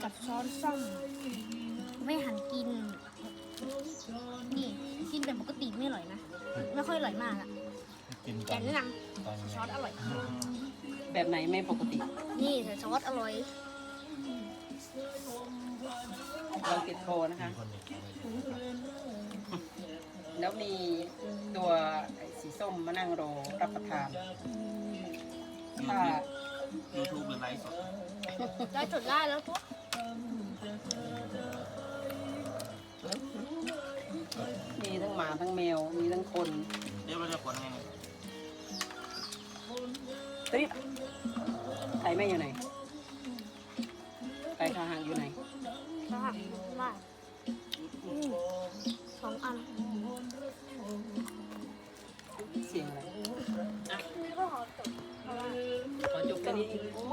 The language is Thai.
กับช้อนส้อมไม่หั่นกินนี่กินแบบปกติไม่อร่อยนะไม่ค่อยอร่อยมากอะ กินต แต่ อน แนะน ตอน ำซอสอร่อย แบบไหนไม่ปกติ นี่แต่ซอสอร่อย ลองติดโทนะคะ มีคนหนึ่งเอาไว้ แล้วมีตัวไอ้สีส้มมานั่งรอรับประทานถ้า YouTube หรือไลฟ์สด ได้จดได้แล้วปุ๊บ มีทั้งหมาทั้งแมว มีทั้งคน เดี๋ยวเราจะผลไง ตริบไก่แม่อยู่ไหนไก่ขาหางอยู่ไหน ก็หักได้สองอัน เสียงอะไร ก็ขอจบเพราะว่า ขอจบแค่นี้เองโอ้